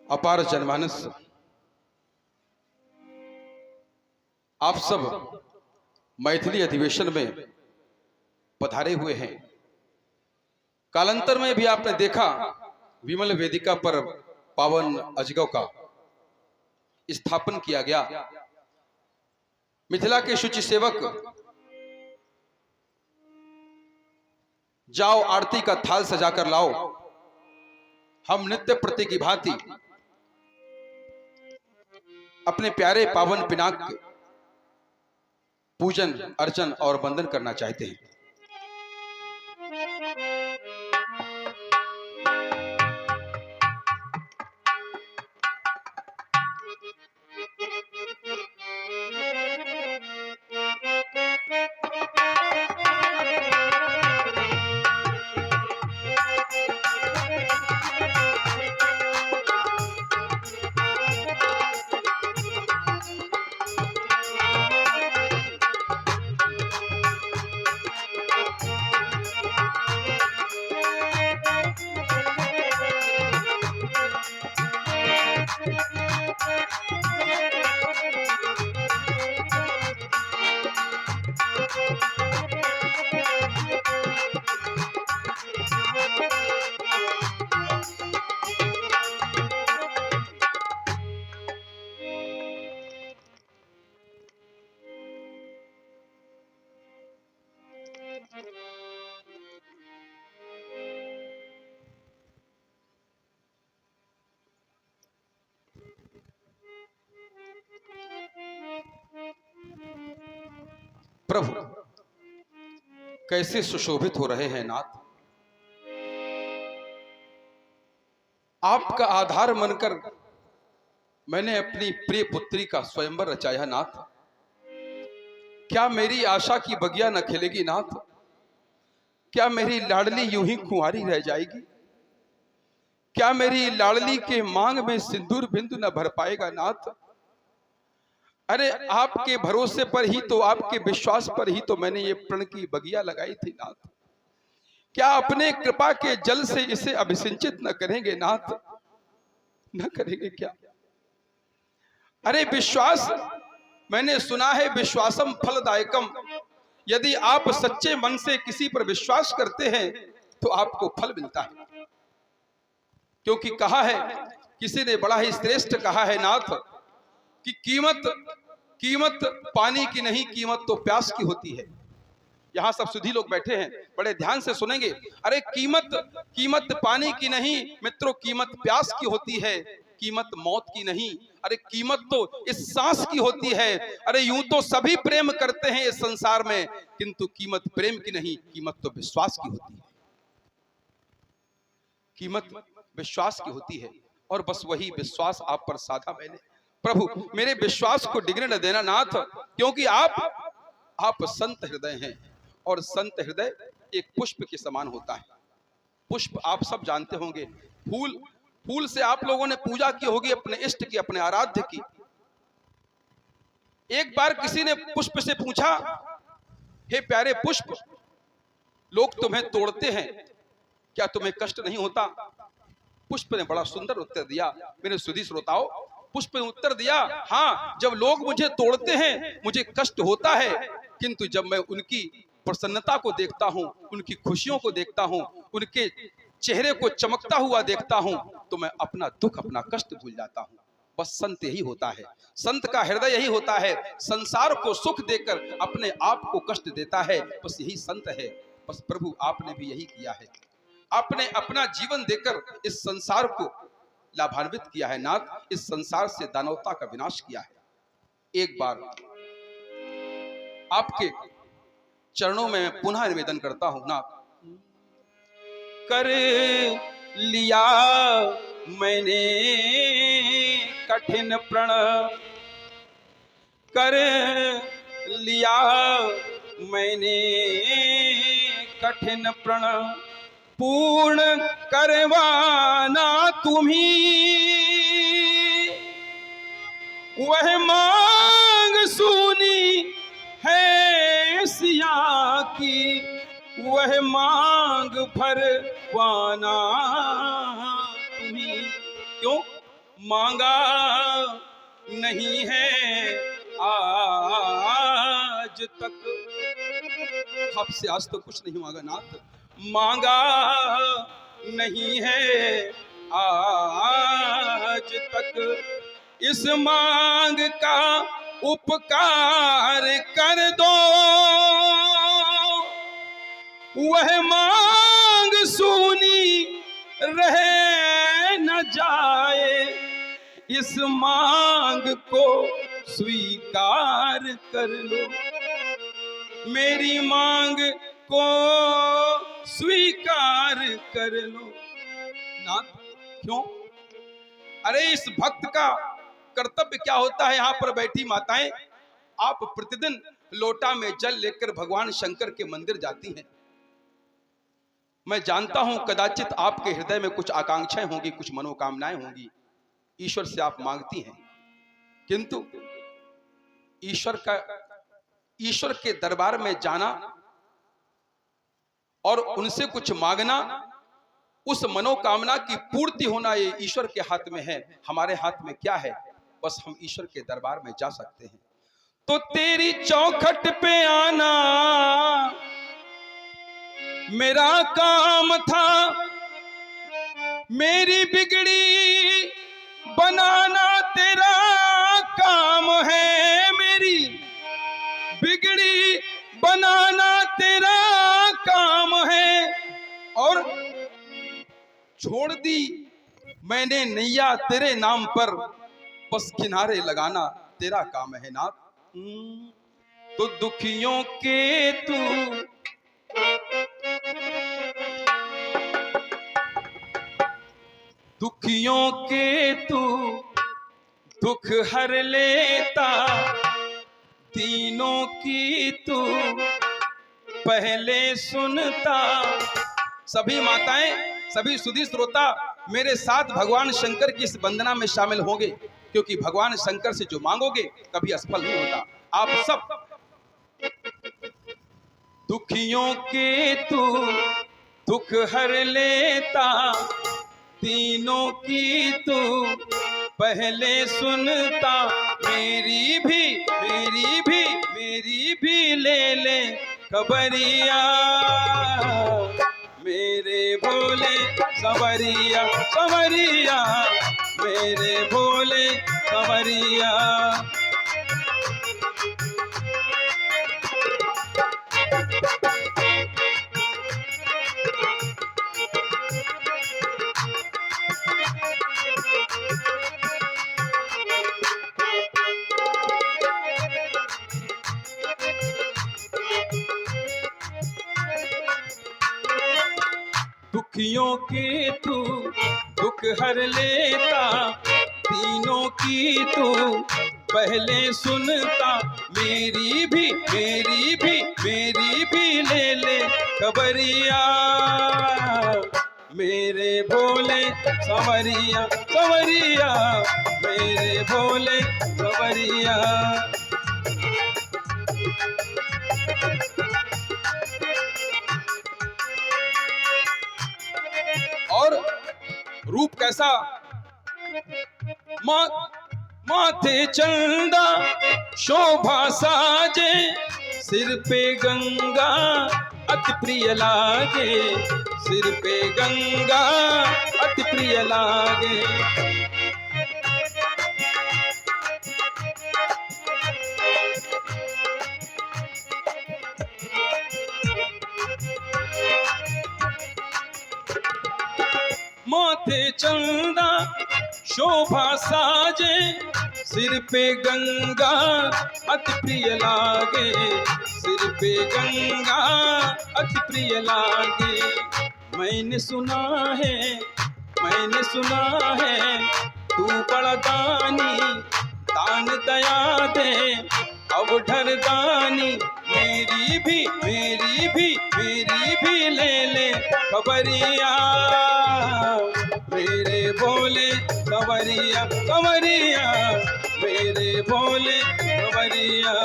अपार जनमानस, आप सब मैथिली अधिवेशन में पधारे हुए हैं। कालांतर में भी आपने देखा विमल वेदिका पर पावन अजगव का स्थापन किया गया। मिथिला के शुचि सेवक जाओ आरती का थाल सजाकर लाओ। हम नित्य प्रति की भांति अपने प्यारे पावन पिनाक के पूजन अर्चन और वंदन करना चाहते हैं। प्रभु कैसे सुशोभित हो रहे हैं नाथ। आपका आधार मनकर मैंने अपनी प्रिय पुत्री का स्वयंवर रचाया नाथ। क्या मेरी आशा की बगिया न खिलेगी नाथ? क्या मेरी लाडली यूं ही कुंवारी रह जाएगी? क्या मेरी लाडली के मांग में सिंदूर बिंदु न भर पाएगा नाथ? अरे आपके भरोसे पर ही तो, आपके विश्वास पर ही तो मैंने ये प्रण की बगिया लगाई थी नाथ। क्या अपने कृपा के जल से इसे अभिसिंचित न करेंगे नाथ? न करेंगे क्या? अरे विश्वास, मैंने सुना है विश्वासम फलदायकम। यदि आप सच्चे मन से किसी पर विश्वास करते हैं तो आपको फल मिलता है। क्योंकि कहा है, किसी ने बड़ा ही श्रेष्ठ कहा है नाथ कि कीमत पानी की नहीं, कीमत तो प्यास की होती है। यहां सब सुधी लोग बैठे हैं, बड़े ध्यान से सुनेंगे। अरे कीमत पानी की नहीं मित्रों, कीमत प्यास की होती है, कीमत मौत की नहीं। अरे कीमत तो इस सांस की होती है। अरे यूं तो सभी प्रेम करते हैं इस संसार में, किंतु कीमत प्रेम की नहीं, कीमत तो विश्वास की होती है। कीमत विश्वास की होती है और बस वही विश्वास आप पर साधा मैंने। प्रभु मेरे विश्वास को डिगने न देना नाथ, क्योंकि आप संत हृदय हैं और संत हृदय एक पुष्प के समान होता है। पुष्प आप सब जानते होंगे, फूल से आप लोगों ने पूजा की होगी अपने इष्ट की, अपने आराध्य की। एक बार किसी ने पुष्प से पूछा, हे प्यारे पुष्प, लोग तुम्हें तोड़ते हैं, क्या तुम्हें कष्ट नहीं होता? पुष्प ने बड़ा सुंदर उत्तर दिया। मेरे सुधी श्रोताओं, पुष्प ने उत्तर दिया, हाँ, जब लोग मुझे तोड़ते हैं मुझे कष्ट होता है, किंतु जब मैं उनकी प्रसन्नता को देखता हूं, उनकी खुशियों को देखता हूं, उनके चेहरे को चमकता हुआ देखता हूं, तो मैं अपना दुख, अपना कष्ट भूल जाता हूं। बस संत यही होता है, संत का हृदय यही होता है। संसार को सुख देकर अपने आप को कष्ट देता है, बस यही संत है। बस प्रभु आपने भी यही किया है। आपने अपना जीवन देकर इस संसार को लाभान्वित किया है नाथ। इस संसार से दानवता का विनाश किया है। एक बार आपके चरणों में मैं पुनः निवेदन करता हूं नाथ। कर लिया मैंने कठिन प्रण, कर लिया मैंने कठिन प्रण, पूर्ण करवाना तुम्ही वह मांग सुनी है सिया की, वह मांग भरवाना तुम्ही। क्यों? मांगा नहीं है आज तक। आपसे आज तो कुछ नहीं मांगा नाथ, मांगा नहीं है आज तक। इस मांग का उपकार कर दो, वह मांग सूनी रह न जाए। इस मांग को स्वीकार कर लो, मेरी मांग को स्वीकार कर लो। नाथ क्यों? अरे इस भक्त का कर्तव्य क्या होता है? यहाँ पर बैठी माताएं, आप प्रतिदिन लोटा में जल लेकर भगवान शंकर के मंदिर जाती हैं। मैं जानता हूं कदाचित आपके हृदय में कुछ आकांक्षाएं होंगी, कुछ मनोकामनाएं होंगी, ईश्वर से आप मांगती हैं, किंतु ईश्वर के दरबार में जाना और उनसे कुछ मांगना, उस मनोकामना की पूर्ति होना, ये ईश्वर के हाथ में है। हमारे हाथ में क्या है? बस हम ईश्वर के दरबार में जा सकते हैं। तो तेरी चौखट पे आना मेरा काम था, मेरी बिगड़ी बनाना तेरा काम है। मेरी बिगड़ी बनाना तेरा काम है, और छोड़ दी मैंने नैया तेरे नाम पर, बस किनारे लगाना तेरा काम है नाथ। तो दुखियों के तू दुख हर लेता, तीनों की तू पहले सुनता। सभी माताएं, सभी सुधी श्रोता मेरे साथ भगवान शंकर की इस वंदना में शामिल होंगे, क्योंकि भगवान शंकर से जो मांगोगे कभी असफल नहीं होता। आप सब दुखियों के तू दुख हर लेता, तीनों की तू पहले सुनता। मेरी भी ले ले खबरिया, मेरे भोले संवरिया संवरिया, मेरे भोले संवरिया। दुखियों के तू दुख हर लेता, तीनों की तू पहले सुनता। मेरी भी ले ले खबरिया, मेरे भोले संवरिया संवरिया, मेरे भोले संवरिया। और रूप कैसा? माथे चंदा शोभा साजे, सिर पे गंगा अति प्रिय लागे, सिर पे गंगा अति प्रिय लागे। माथे चंदा शोभा साजे, सिर पे गंगा अति प्रिय लागे, सिर पे गंगा अति प्रिय लागे। मैंने सुना है तू बड़ा दानी, दान दया दे अवधर दानी। मेरी भी ले ले खबरिया, मेरे भोले कंवरिया कंवरिया, मेरे भोले कंवरिया।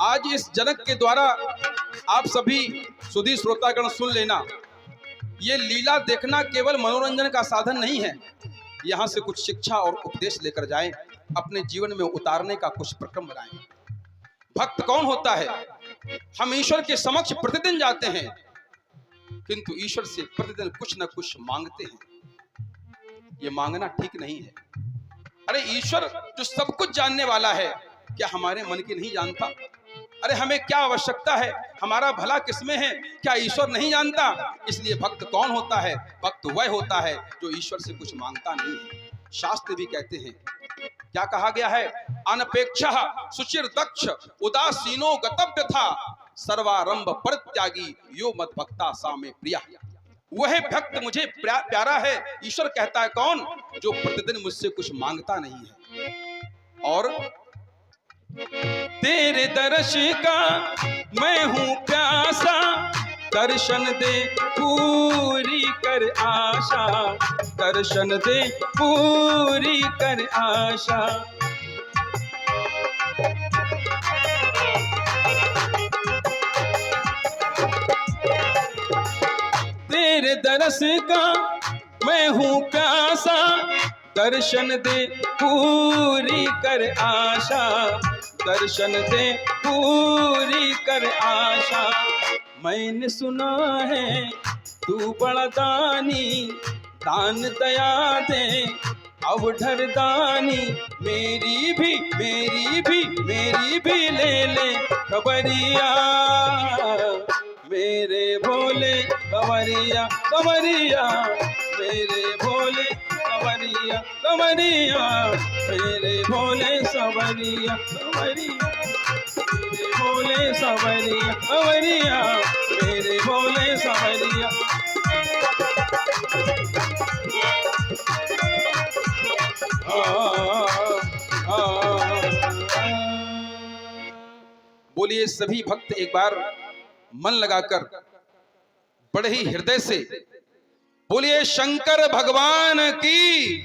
आज इस जनक के द्वारा आप सभी सुधी श्रोतागण सुन लेना, ये लीला देखना केवल मनोरंजन का साधन नहीं है। यहाँ से कुछ शिक्षा और उपदेश लेकर जाएं, अपने जीवन में उतारने का कुछ प्रक्रम बनाएं। भक्त कौन होता है? हम ईश्वर के समक्ष प्रतिदिन जाते हैं, किंतु ईश्वर से प्रतिदिन कुछ न कुछ मांगते हैं। ये मांगना ठीक नहीं है। अरे ईश्वर जो सब कुछ जानने वाला है, क्या हमारे मन की नहीं जानता? अरे हमें क्या आवश्यकता है, हमारा भला किसमें है, क्या ईश्वर नहीं जानता? इसलिए भक्त कौन होता है? भक्त वह होता है जो ईश्वर से कुछ मांगता नहीं है। शास्त्र भी कहते हैं, क्या कहा गया है? अनपेक्षा सुचिर दक्ष उदासीनो गतव्य था, सर्वारंभ परित्यागी यो मत भक्ता सा में प्रिया। वह भक्त मुझे प्यारा है। ईश्वर कहता है कौन? जो प्रतिदिन मुझसे कुछ मांगता नहीं है। और तेरे दर्श का मैं हूं प्यासा, दर्शन दे पूरी कर आशा, दर्शन दे पूरी कर आशा। तेरे दर्श का मैं हूं प्यासा, दर्शन दे पूरी कर आशा, दर्शन दे पूरी कर आशा। मैंने सुना है तू बड़ा दानी, दान दया दे अवधर दानी। मेरी भी ले ले खबरिया, मेरे भोले कंवरिया कंवरिया, मेरे भोले कंवरिया कंवरिया, मेरे भोले संवरिया कंवरिया, मेरे भोले संवरिया कंवरिया, मेरे भोले संवरिया। बोलिए सभी भक्त एक बार मन लगाकर बड़े ही हृदय से बोलिए शंकर भगवान की।